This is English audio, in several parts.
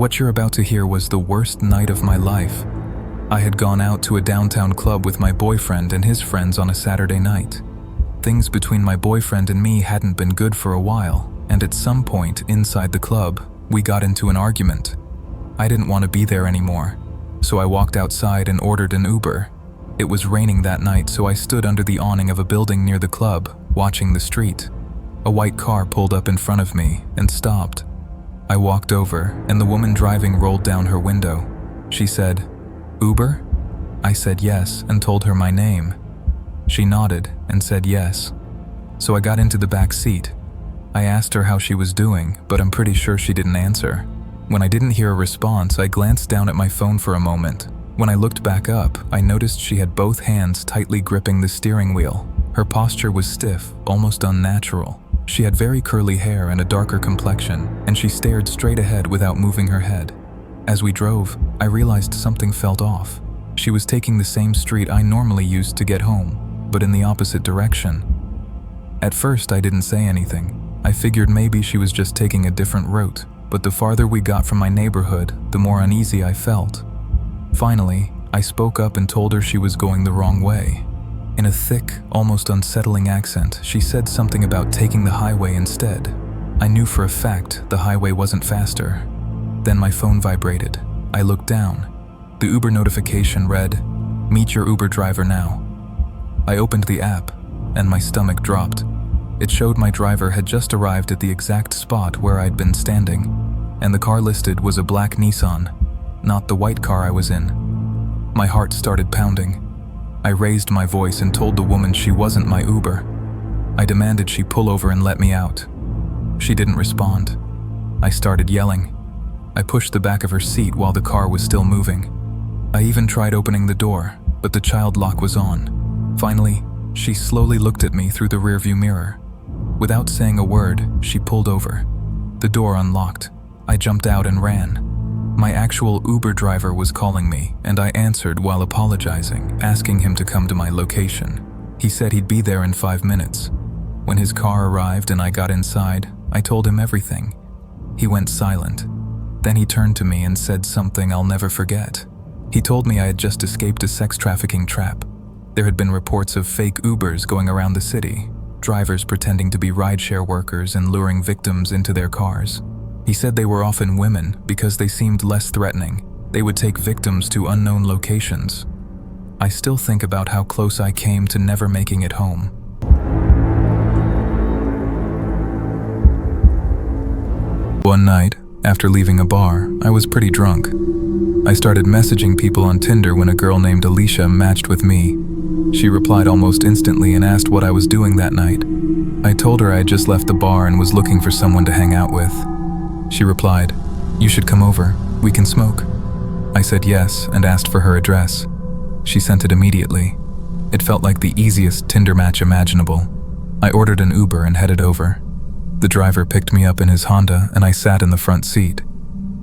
What you're about to hear was the worst night of my life. I had gone out to a downtown club with my boyfriend and his friends on a Saturday night. Things between my boyfriend and me hadn't been good for a while, and at some point inside the club, we got into an argument. I didn't want to be there anymore, so I walked outside and ordered an Uber. It was raining that night, so I stood under the awning of a building near the club, watching the street. A white car pulled up in front of me and stopped. I walked over, and the woman driving rolled down her window. She said, "Uber?" I said yes and told her my name. She nodded and said yes. So I got into the back seat. I asked her how she was doing, but I'm pretty sure she didn't answer. When I didn't hear a response, I glanced down at my phone for a moment. When I looked back up, I noticed she had both hands tightly gripping the steering wheel. Her posture was stiff, almost unnatural. She had very curly hair and a darker complexion, and she stared straight ahead without moving her head. As we drove, I realized something felt off. She was taking the same street I normally used to get home, but in the opposite direction. At first, I didn't say anything. I figured maybe she was just taking a different route, but the farther we got from my neighborhood, the more uneasy I felt. Finally, I spoke up and told her she was going the wrong way. In a thick, almost unsettling accent, she said something about taking the highway instead. I knew for a fact the highway wasn't faster. Then my phone vibrated. I looked down. The Uber notification read, "Meet your Uber driver now." I opened the app, and my stomach dropped. It showed my driver had just arrived at the exact spot where I'd been standing, and the car listed was a black Nissan, not the white car I was in. My heart started pounding. I raised my voice and told the woman she wasn't my Uber. I demanded she pull over and let me out. She didn't respond. I started yelling. I pushed the back of her seat while the car was still moving. I even tried opening the door, but the child lock was on. Finally, she slowly looked at me through the rearview mirror. Without saying a word, she pulled over. The door unlocked. I jumped out and ran. My actual Uber driver was calling me, and I answered while apologizing, asking him to come to my location. He said he'd be there in 5 minutes. When his car arrived and I got inside, I told him everything. He went silent. Then he turned to me and said something I'll never forget. He told me I had just escaped a sex trafficking trap. There had been reports of fake Ubers going around the city, drivers pretending to be rideshare workers and luring victims into their cars. He said they were often women because they seemed less threatening. They would take victims to unknown locations. I still think about how close I came to never making it home. One night, after leaving a bar, I was pretty drunk. I started messaging people on Tinder when a girl named Alicia matched with me. She replied almost instantly and asked what I was doing that night. I told her I had just left the bar and was looking for someone to hang out with. She replied, "You should come over, we can smoke." I said yes and asked for her address. She sent it immediately. It felt like the easiest Tinder match imaginable. I ordered an Uber and headed over. The driver picked me up in his Honda and I sat in the front seat.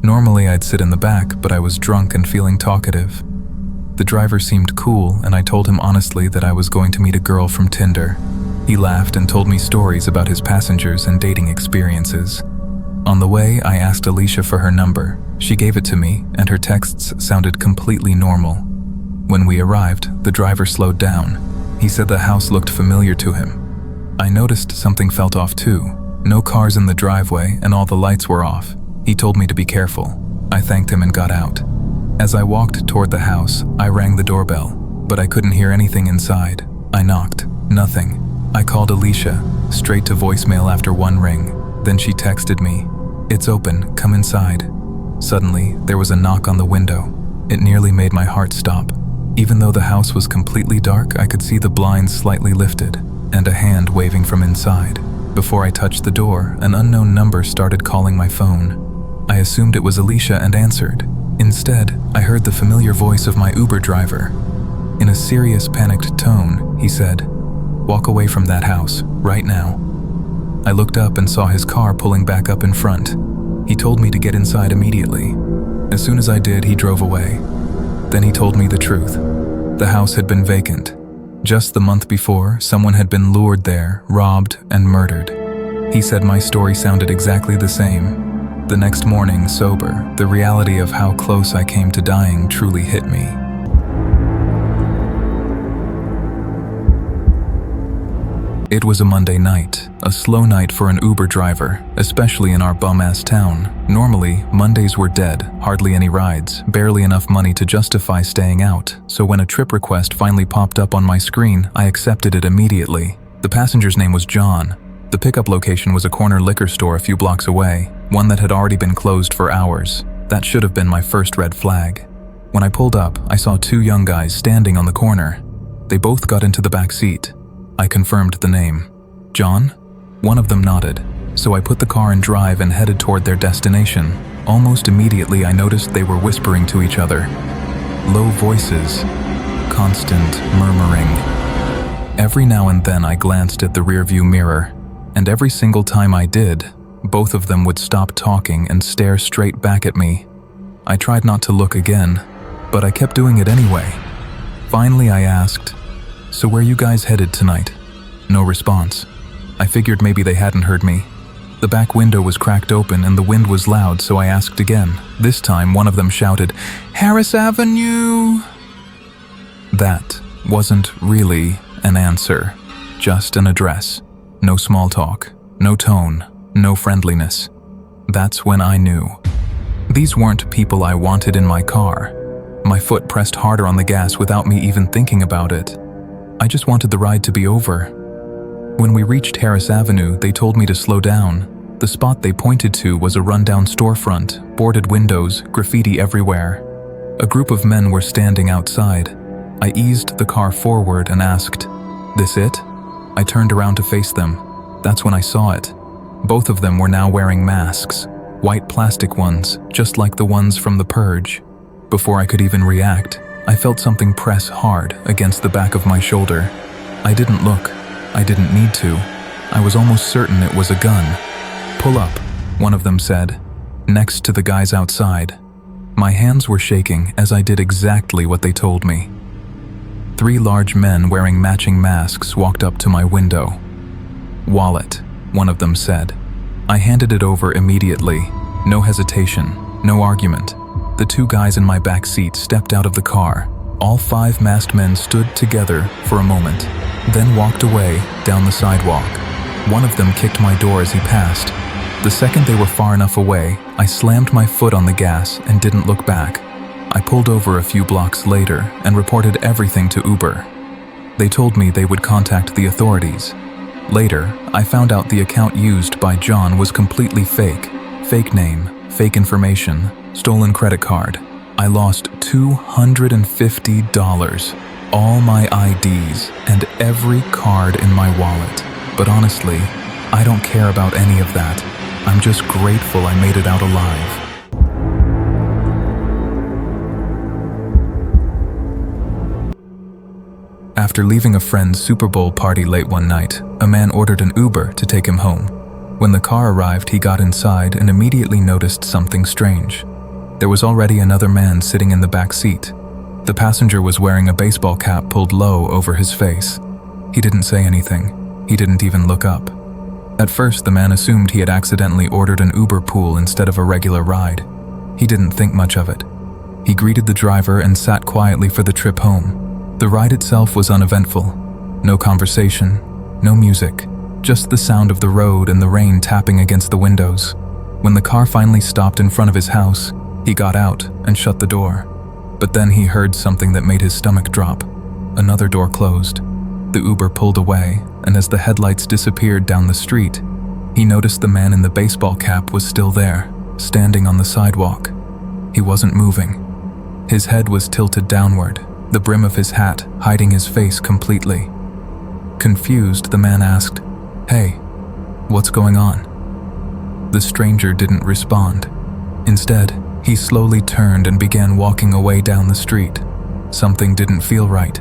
Normally I'd sit in the back, but I was drunk and feeling talkative. The driver seemed cool and I told him honestly that I was going to meet a girl from Tinder. He laughed and told me stories about his passengers and dating experiences. On the way, I asked Alicia for her number. She gave it to me, and her texts sounded completely normal. When we arrived, the driver slowed down. He said the house looked familiar to him. I noticed something felt off too. No cars in the driveway, and all the lights were off. He told me to be careful. I thanked him and got out. As I walked toward the house, I rang the doorbell, but I couldn't hear anything inside. I knocked. Nothing. I called Alicia, straight to voicemail after one ring. Then she texted me, "It's open, come inside." Suddenly, there was a knock on the window. It nearly made my heart stop. Even though the house was completely dark, I could see the blinds slightly lifted and a hand waving from inside. Before I touched the door, an unknown number started calling my phone. I assumed it was Alicia and answered. Instead, I heard the familiar voice of my Uber driver. In a serious, panicked tone, he said, "Walk away from that house, right now." I looked up and saw his car pulling back up in front. He told me to get inside immediately. As soon as I did, he drove away. Then he told me the truth. The house had been vacant. Just the month before, someone had been lured there, robbed, and murdered. He said my story sounded exactly the same. The next morning, sober, the reality of how close I came to dying truly hit me. It was a Monday night, a slow night for an Uber driver, especially in our bum-ass town. Normally, Mondays were dead, hardly any rides, barely enough money to justify staying out, so when a trip request finally popped up on my screen, I accepted it immediately. The passenger's name was John. The pickup location was a corner liquor store a few blocks away, one that had already been closed for hours. That should have been my first red flag. When I pulled up, I saw two young guys standing on the corner. They both got into the back seat. I confirmed the name. John? One of them nodded, so I put the car in drive and headed toward their destination. Almost immediately, I noticed they were whispering to each other. Low voices, constant murmuring. Every now and then I glanced at the rearview mirror, and every single time I did, both of them would stop talking and stare straight back at me. I tried not to look again, but I kept doing it anyway. Finally, I asked, "So where you guys headed tonight?" No response. I figured maybe they hadn't heard me. The back window was cracked open and the wind was loud, so I asked again. This time, one of them shouted, "Harris Avenue!" That wasn't really an answer, just an address. No small talk, no tone, no friendliness. That's when I knew. These weren't people I wanted in my car. My foot pressed harder on the gas without me even thinking about it. I just wanted the ride to be over. When we reached Harris Avenue, they told me to slow down. The spot they pointed to was a rundown storefront, boarded windows, graffiti everywhere. A group of men were standing outside. I eased the car forward and asked, "This it?" I turned around to face them. That's when I saw it. Both of them were now wearing masks, white plastic ones, just like the ones from The Purge. Before I could even react, I felt something press hard against the back of my shoulder. I didn't look. I didn't need to. I was almost certain it was a gun. "Pull up," one of them said, next to the guys outside. My hands were shaking as I did exactly what they told me. 3 large men wearing matching masks walked up to my window. "Wallet," one of them said. I handed it over immediately. No hesitation, no argument. The 2 guys in my back seat stepped out of the car. All 5 masked men stood together for a moment, then walked away down the sidewalk. One of them kicked my door as he passed. The second they were far enough away, I slammed my foot on the gas and didn't look back. I pulled over a few blocks later and reported everything to Uber. They told me they would contact the authorities. Later, I found out the account used by John was completely fake. Fake name, fake information, stolen credit card. I lost $250, all my IDs, and every card in my wallet. But honestly, I don't care about any of that. I'm just grateful I made it out alive. After leaving a friend's Super Bowl party late one night, a man ordered an Uber to take him home. When the car arrived, he got inside and immediately noticed something strange. There was already another man sitting in the back seat. The passenger was wearing a baseball cap pulled low over his face. He didn't say anything. He didn't even look up. At first, the man assumed he had accidentally ordered an Uber pool instead of a regular ride. He didn't think much of it. He greeted the driver and sat quietly for the trip home. The ride itself was uneventful. No conversation, no music, just the sound of the road and the rain tapping against the windows. When the car finally stopped in front of his house, he got out and shut the door. But then he heard something that made his stomach drop. Another door closed. The Uber pulled away, and as the headlights disappeared down the street, he noticed the man in the baseball cap was still there, standing on the sidewalk. He wasn't moving. His head was tilted downward, the brim of his hat hiding his face completely. Confused, the man asked, "Hey, what's going on?" The stranger didn't respond. Instead, he slowly turned and began walking away down the street. Something didn't feel right.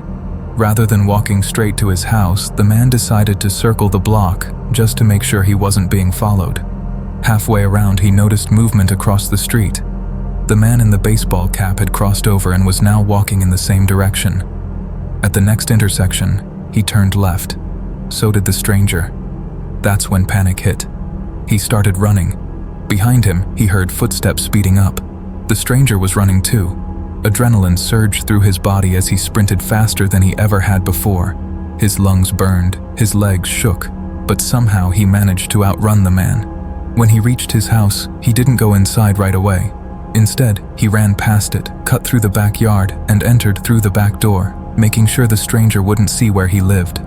Rather than walking straight to his house, the man decided to circle the block just to make sure he wasn't being followed. Halfway around, he noticed movement across the street. The man in the baseball cap had crossed over and was now walking in the same direction. At the next intersection, he turned left. So did the stranger. That's when panic hit. He started running. Behind him, he heard footsteps speeding up. The stranger was running too. Adrenaline surged through his body as he sprinted faster than he ever had before. His lungs burned, his legs shook, but somehow he managed to outrun the man. When he reached his house, he didn't go inside right away. Instead, he ran past it, cut through the backyard, and entered through the back door, making sure the stranger wouldn't see where he lived.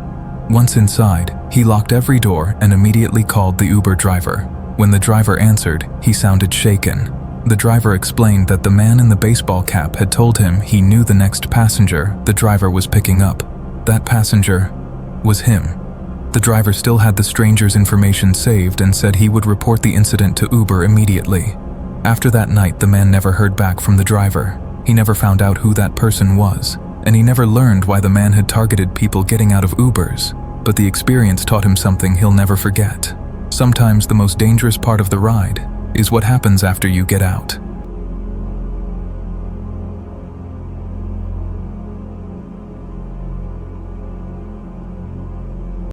Once inside, he locked every door and immediately called the Uber driver. When the driver answered, he sounded shaken. The driver explained that the man in the baseball cap had told him he knew the next passenger the driver was picking up. That passenger was him. The driver still had the stranger's information saved and said he would report the incident to Uber immediately. After that night, the man never heard back from the driver. He never found out who that person was, and he never learned why the man had targeted people getting out of Ubers. But the experience taught him something he'll never forget. Sometimes the most dangerous part of the ride is what happens after you get out.